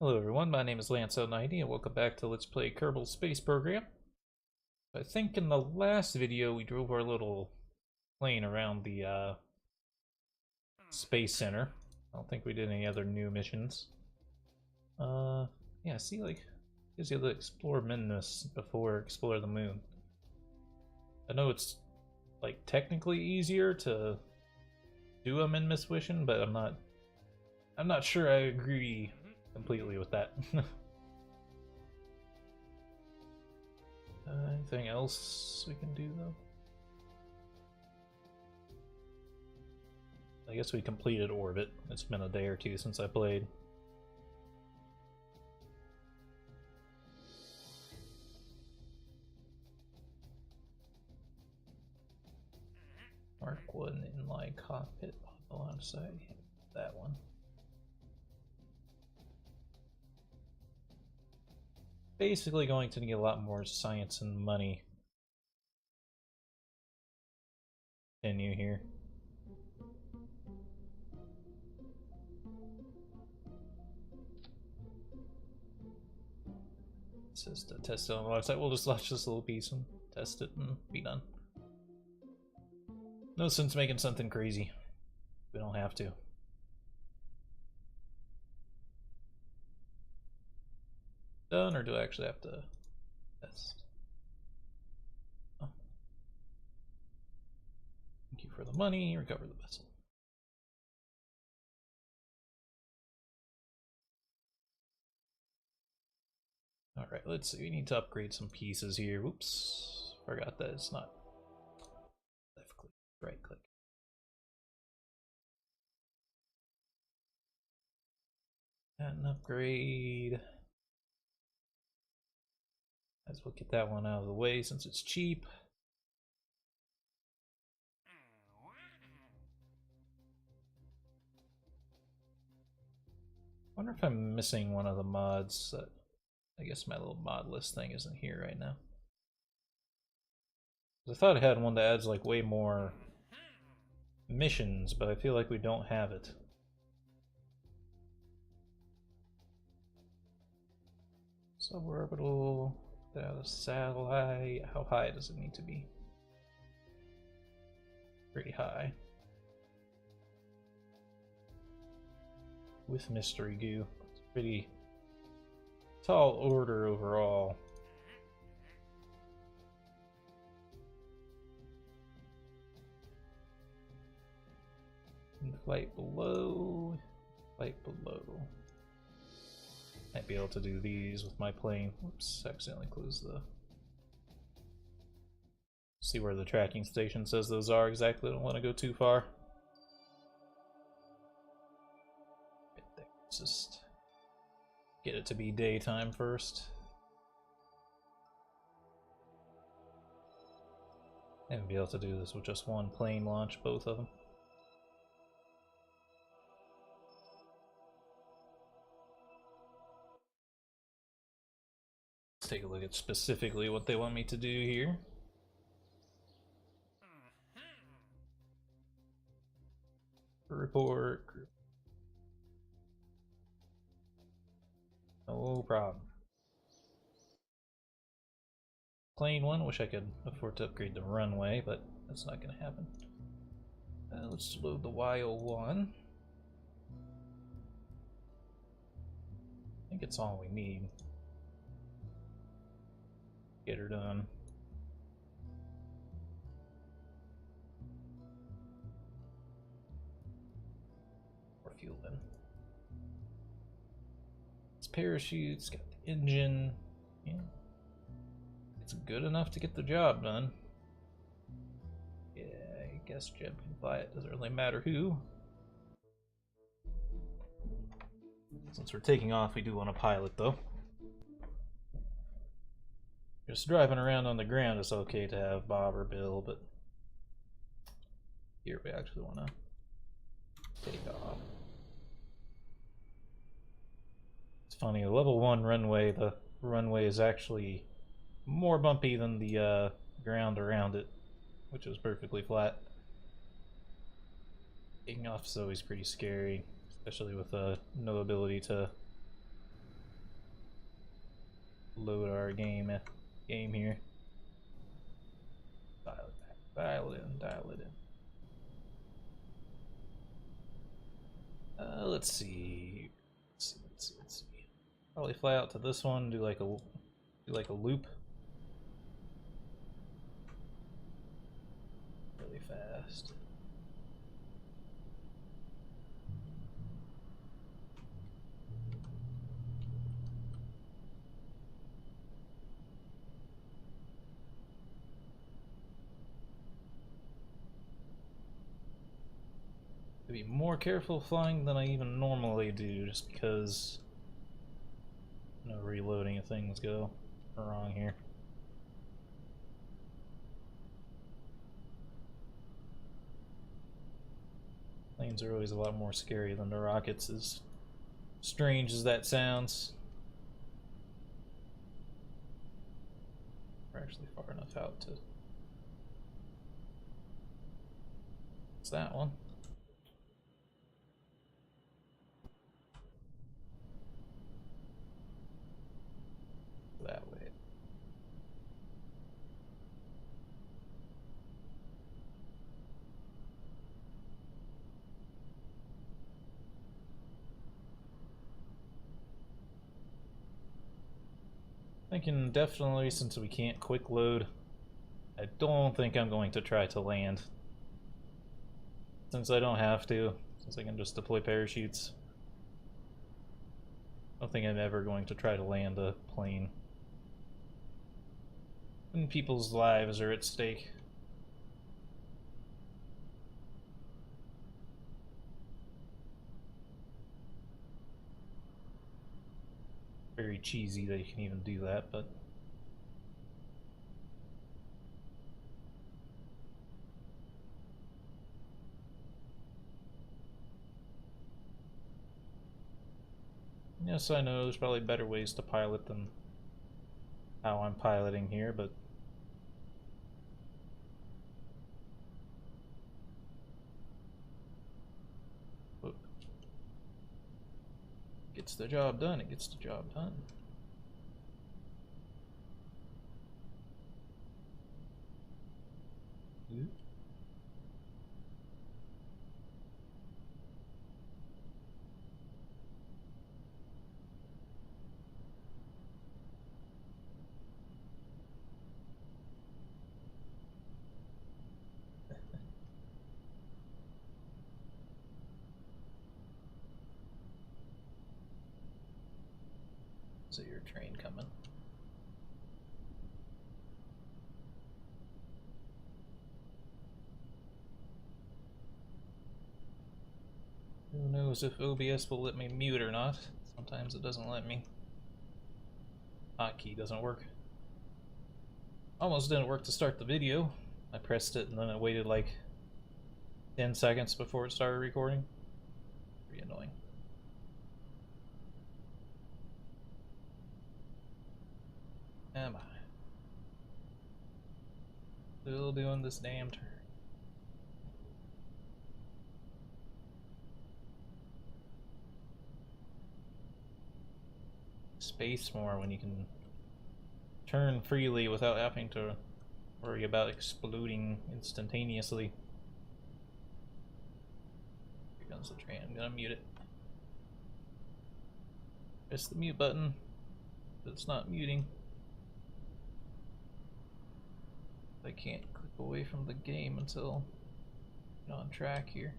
Hello everyone, my name is Lance090 and welcome back to Let's Play Kerbal Space Program. I think in the last video we drove our little plane around the Space Center. I don't think we did any other new missions. Yeah, see, like, gives you to explore Minmus before explore the moon. I know it's, like, technically easier to do a Minmus mission, but I'm not sure I agree completely with that. Anything else we can do though? I guess we completed Orbit. It's been a day or two since I played. Mark 1 inline cockpit alongside that one. Basically going to need a lot more science and money. Continue here. It says to test it on the website. We'll just launch this little piece and test it and be done. No sense making something crazy. We don't have to. Done, or do I actually have to test? Oh. Thank you for the money. Recover the vessel. Alright, let's see. We need to upgrade some pieces here. Whoops. Forgot that it's not left click, right click. And upgrade. Might as well get that one out of the way since it's cheap. Wonder if I'm missing one of the mods. I guess my little mod list thing isn't here right now. I thought I had one that adds like way more missions, but I feel like we don't have it. Suborbital, without a satellite. How high does it need to be? Pretty high. With mystery goo. It's pretty tall order overall. Flight below. Flight below. Might be able to do these with my plane. Whoops, accidentally closed the... See where the tracking station says those are exactly. Don't want to go too far. Let's just get it to be daytime first. And be able to do this with just one plane launch, both of them. Let's take a look at specifically what they want me to do here. Report. No problem. Plane one, wish I could afford to upgrade the runway, but that's not going to happen. Let's load the Y01. I think it's all we need. Get her done. More fuel in. It's parachutes, got the engine. Yeah. It's good enough to get the job done. Yeah, I guess Jeb can fly it. Doesn't really matter who. Since we're taking off, we do want a pilot though. Just driving around on the ground is okay to have Bob or Bill, but here we actually want to take off. It's funny, the level 1 runway, the runway is actually more bumpy than the ground around it, which was perfectly flat. Taking off is always pretty scary, especially with no ability to load our game here. Dial it back. Dial it in. Dial it in. Let's see. Let's see. Probably fly out to this one. Do like a loop. Really fast. To be more careful flying than I even normally do, just because no reloading if things go wrong here. Planes are always a lot more scary than the rockets, as strange as that sounds. We're actually far enough out to... It's that one. That way. Thinking definitely, since we can't quick load, I don't think I'm going to try to land. Since I don't have to, since I can just deploy parachutes. I don't think I'm ever going to try to land a plane when people's lives are at stake. Very cheesy that you can even do that, but yes, I know there's probably better ways to pilot than how I'm piloting here, but gets the job done, it gets the job done. Ooh. Is it your train coming? Who knows if OBS will let me mute or not? Sometimes it doesn't let me. Hotkey doesn't work. Almost didn't work to start the video. I pressed it and then it waited like 10 seconds before it started recording. Pretty annoying. Am I? Still doing this damn turn. Space more when you can turn freely without having to worry about exploding instantaneously. Here comes the train. I'm gonna mute it. Press the mute button, but it's not muting. I can't click away from the game until I'm on track here.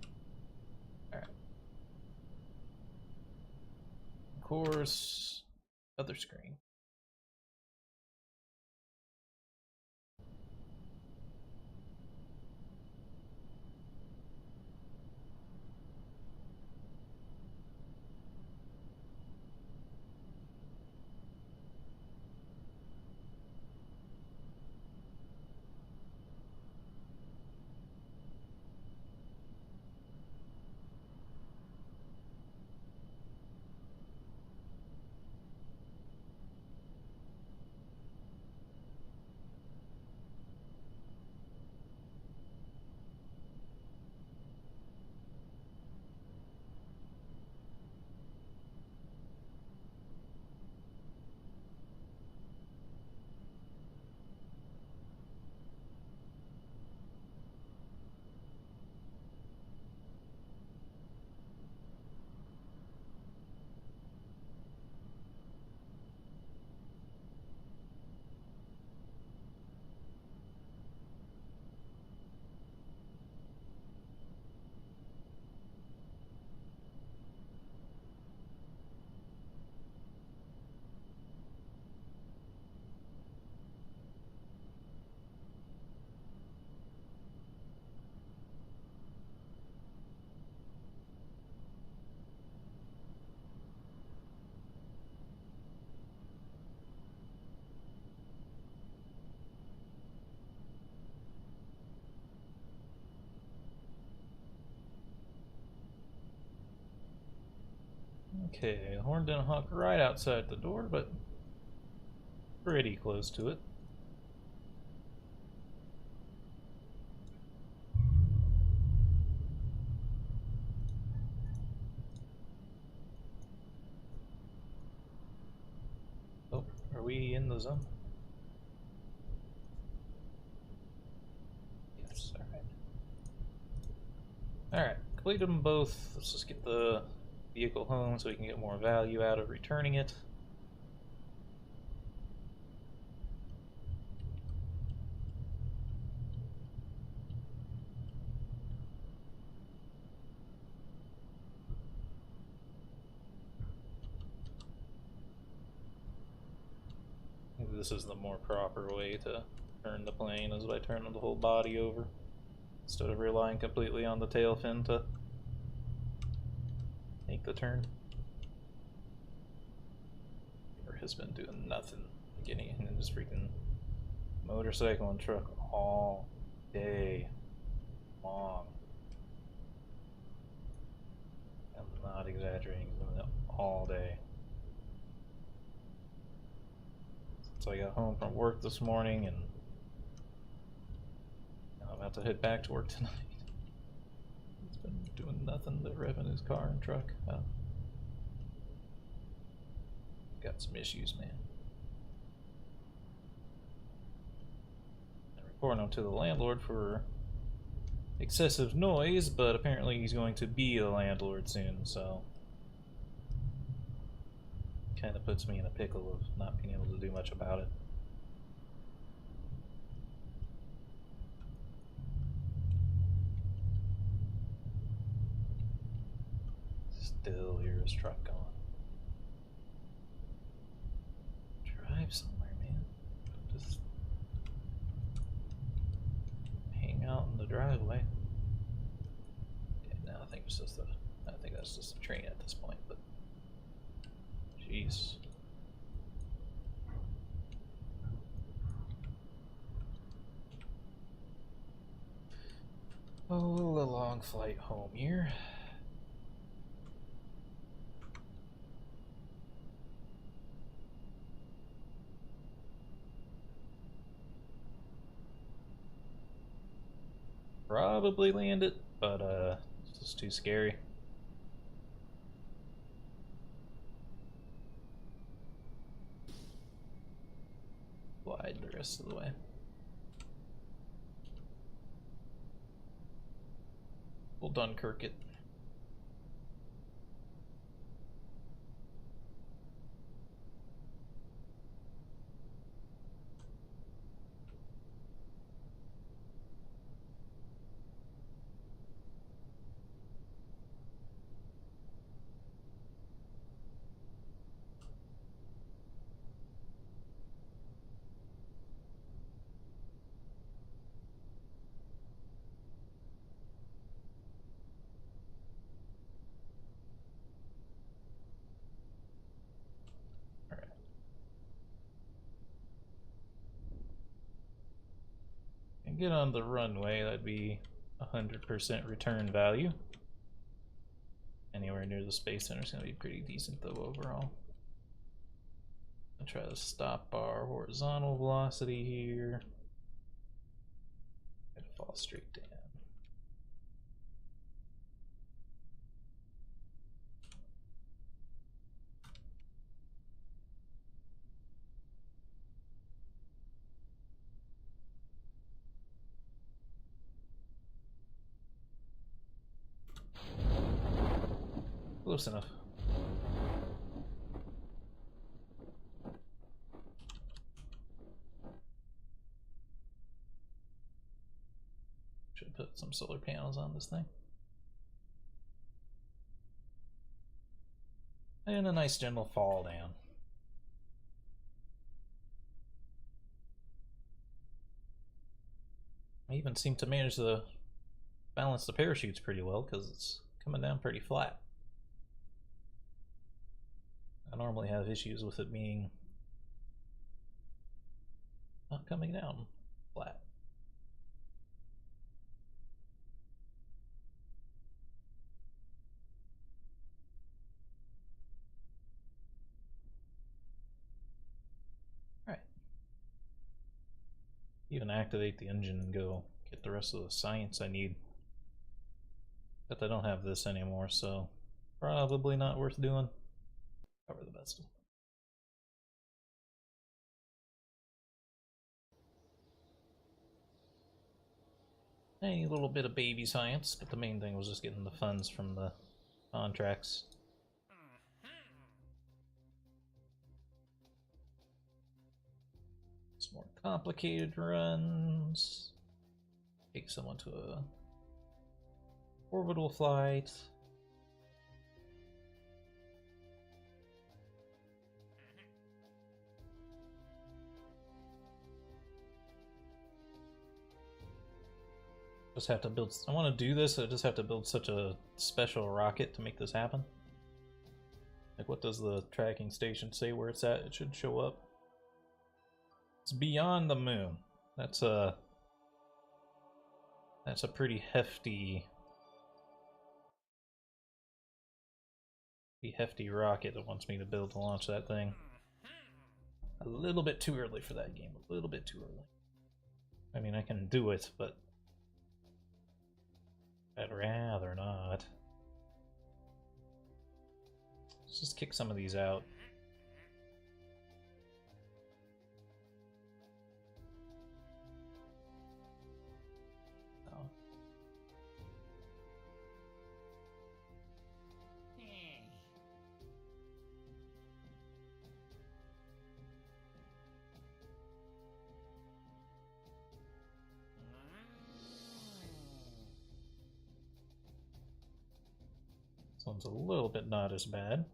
Alright. Of course, other screen. Okay, the horn didn't honk right outside the door, but pretty close to it. Oh, are we in the zone? Yes, alright. Alright, completed them both. Let's just get the vehicle home so we can get more value out of returning it. This is the more proper way to turn the plane, is by turning the whole body over instead of relying completely on the tail fin to make the turn. Or has been doing nothing, getting in this freaking motorcycle and truck all day long. I'm not exaggerating, doing it all day. So I got home from work this morning, and now I'm about to head back to work tonight. He's been doing nothing but revving his car and truck. Got some issues, man. I'm reporting him to the landlord for excessive noise, but apparently he's going to be a landlord soon, so kind of puts me in a pickle of not being able to do much about it. Still hear his truck going. Drive somewhere, man. Just hang out in the driveway. Yeah, no, I think it's just I think that's just a train at this point, but jeez. Oh, a long flight home here. Probably land it, but it's just too scary. Glide the rest of the way. We'll Dunkirk it. Get on the runway, that'd be 100% return value. Anywhere near the Space Center is going to be pretty decent though overall. I'll try to stop our horizontal velocity here. Gonna fall straight down. Close enough. Should put some solar panels on this thing. And a nice gentle fall down. I even seem to manage to balance the parachutes pretty well because it's coming down pretty flat. I normally have issues with it being not coming down flat. even activate the engine and go get the rest of the science I need. But I don't have this anymore, so probably not worth doing. Cover the best. A little bit of baby science, but the main thing was just getting the funds from the contracts. Some more complicated runs. Take someone to a orbital flight. Just have to build. I want to do this. I just have to build such a special rocket to make this happen. Like, what does the tracking station say where it's at? It should show up. It's beyond the moon. That's a pretty hefty rocket that wants me to build to launch that thing. A little bit too early for that game. A little bit too early. I mean, I can do it, but I'd rather not. Let's just kick some of these out. Oh. This one's a little bit not as bad.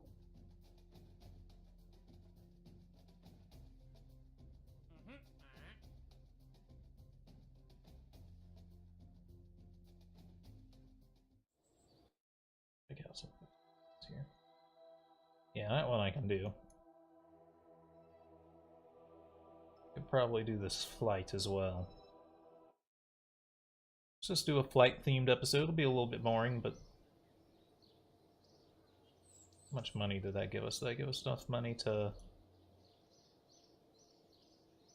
Here. Yeah, that one I can do. Could probably do this flight as well. Let's just do a flight themed episode. It'll be a little bit boring, but how much money did that give us? Did that give us enough money to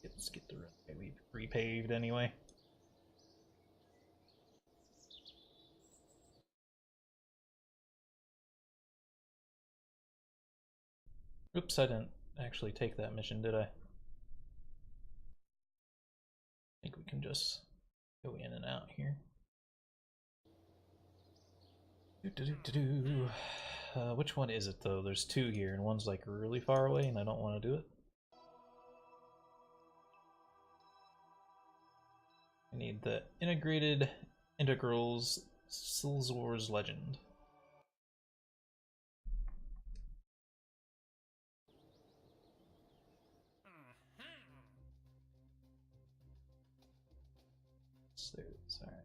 let's get the runway repaved anyway? Oops, I didn't actually take that mission, did I? I think we can just go in and out here. Which one is it though? There's two here, and one's like really far away, and I don't want to do it. I need the integrated integrals Silzor's Legend. Alright.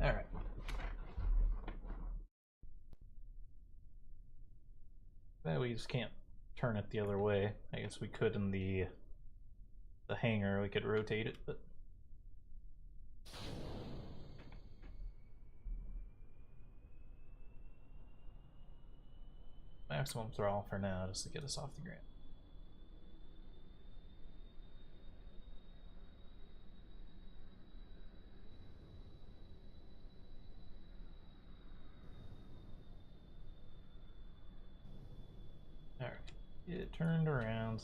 Alright. Well, we just can't turn it the other way. I guess we could in the hangar, we could rotate it, but maximum throttle for now, just to get us off the ground. Alright, it turned around.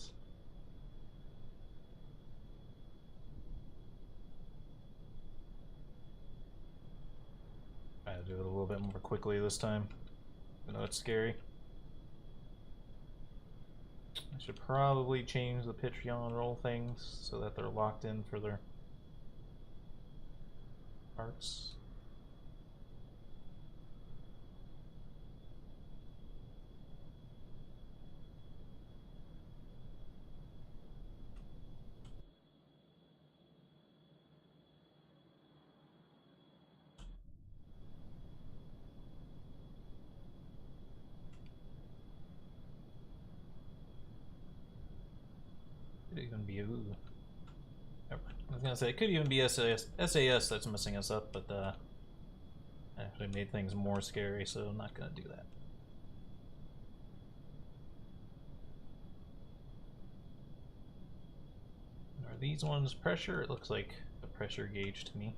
Try to do it a little bit more quickly this time. I know it's scary. I should probably change the pitch, yaw, and roll things so that they're locked in for their parts. Could even be I was gonna say it could even be SAS that's messing us up, but actually made things more scary, so I'm not gonna do that. Are these ones pressure? It looks like a pressure gauge to me.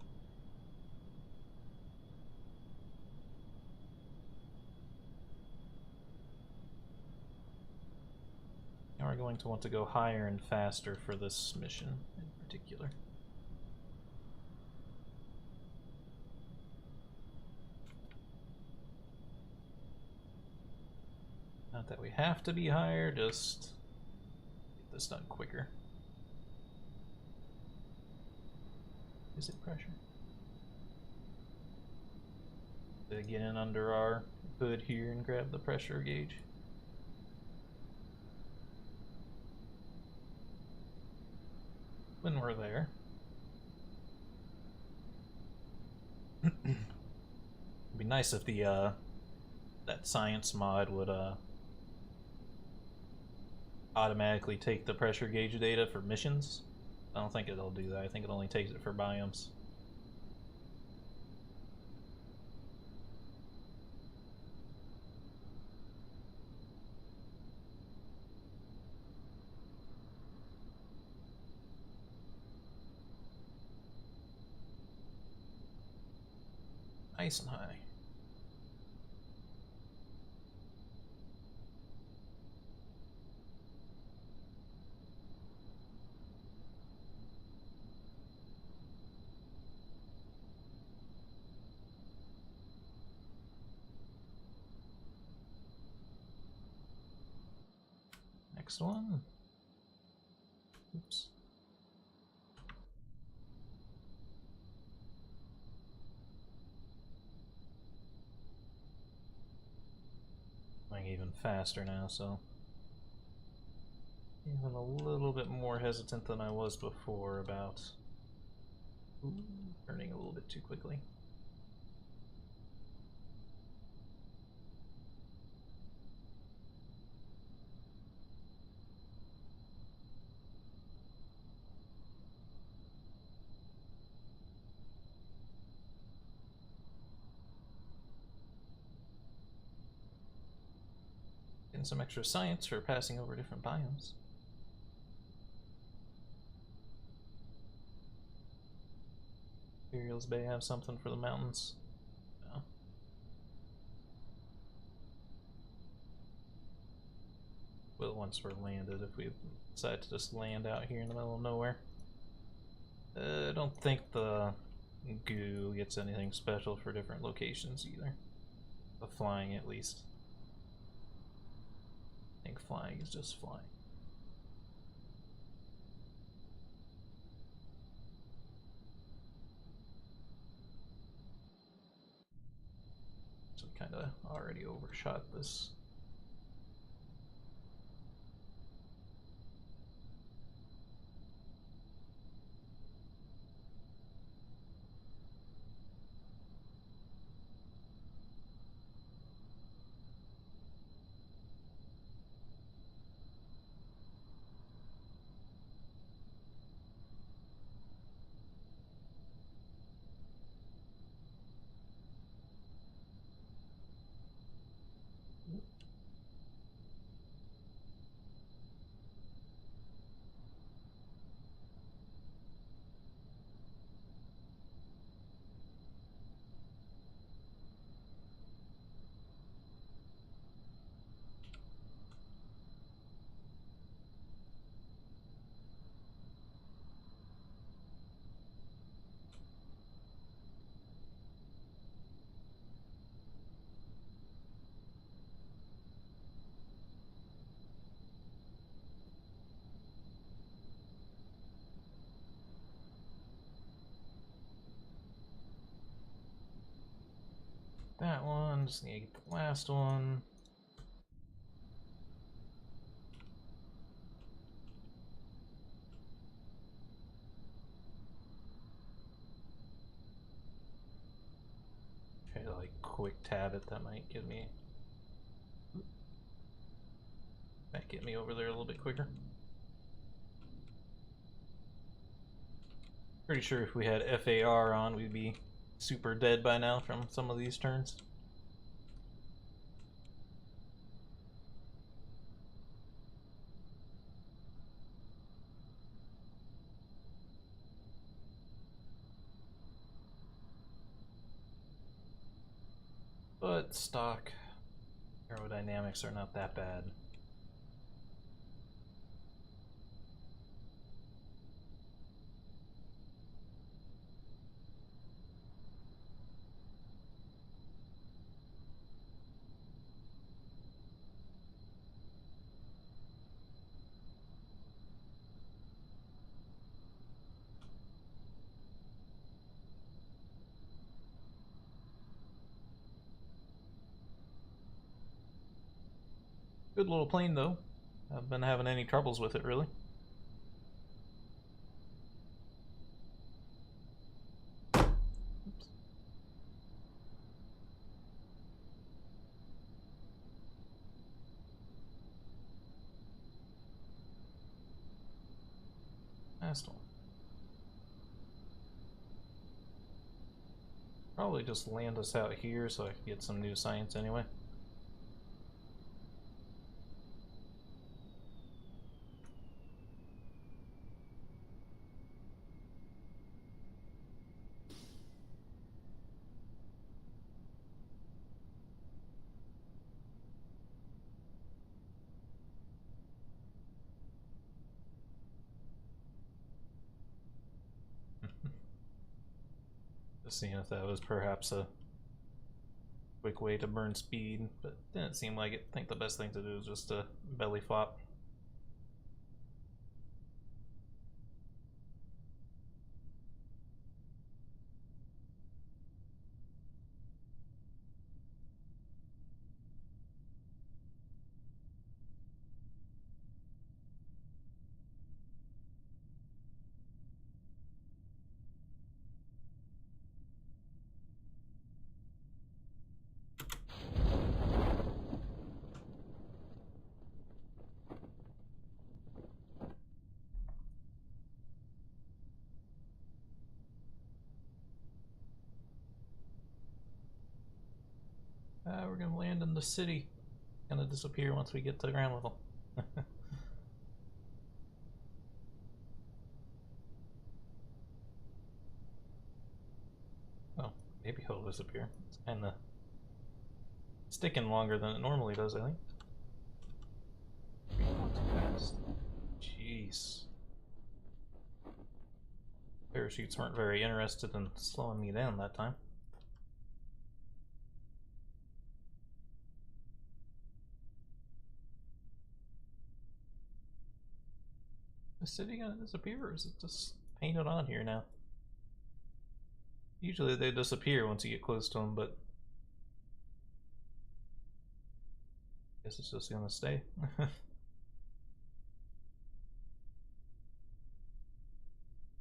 Now we're going to want to go higher and faster for this mission in particular. Not that we have to be higher, just get this done quicker. Is it pressure? To get in under our hood here and grab the pressure gauge. When we're there. It'd be nice if the that science mod would automatically take the pressure gauge data for missions. I don't think it'll do that. I think it only takes it for biomes. Nice and high. Next one. Oops. Going even faster now, so even a little bit more hesitant than I was before about turning a little bit too quickly. Getting some extra science for passing over different biomes. Imperials Bay have something for the mountains. No. Well, once we're landed, if we decide to just land out here in the middle of nowhere. I don't think the goo gets anything special for different locations either. The flying, at least. I think flying is just flying. So kind of already overshot this. That one, just need to get the last one. Try to like quick tab it, that might get me over there a little bit quicker. Pretty sure if we had FAR on, we'd be super dead by now from some of these turns. but stock aerodynamics are not that bad. Good little plane though. Haven't been having any troubles with it really. Oops. Last one. Probably just land us out here so I can get some new science anyway. Just seeing if that was perhaps a quick way to burn speed, but didn't seem like it. I think the best thing to do is just a belly flop. We're gonna land in the city. Gonna disappear once we get to ground level. Oh, maybe he'll disappear. It's kinda sticking longer than it normally does, I think. Not too fast. Jeez. Parachutes weren't very interested in slowing me down that time. Is the city gonna disappear, or is it just painted on here now? Usually they disappear once you get close to them, but I guess it's just gonna stay.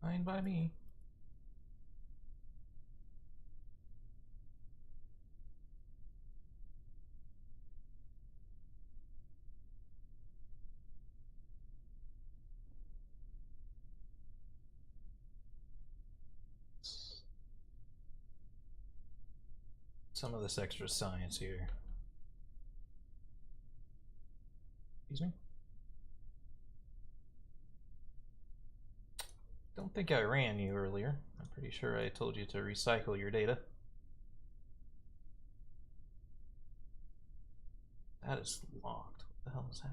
Fine by me. Some of this extra science here. Excuse me? Don't think I ran you earlier. I'm pretty sure I told you to recycle your data. That is locked. What the hell is that?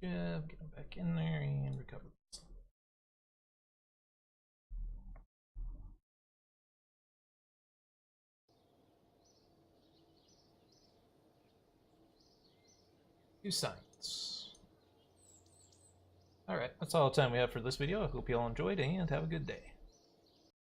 Yeah, get him back in there and recover. Do science. Alright, that's all the time we have for this video. I hope you all enjoyed and have a good day.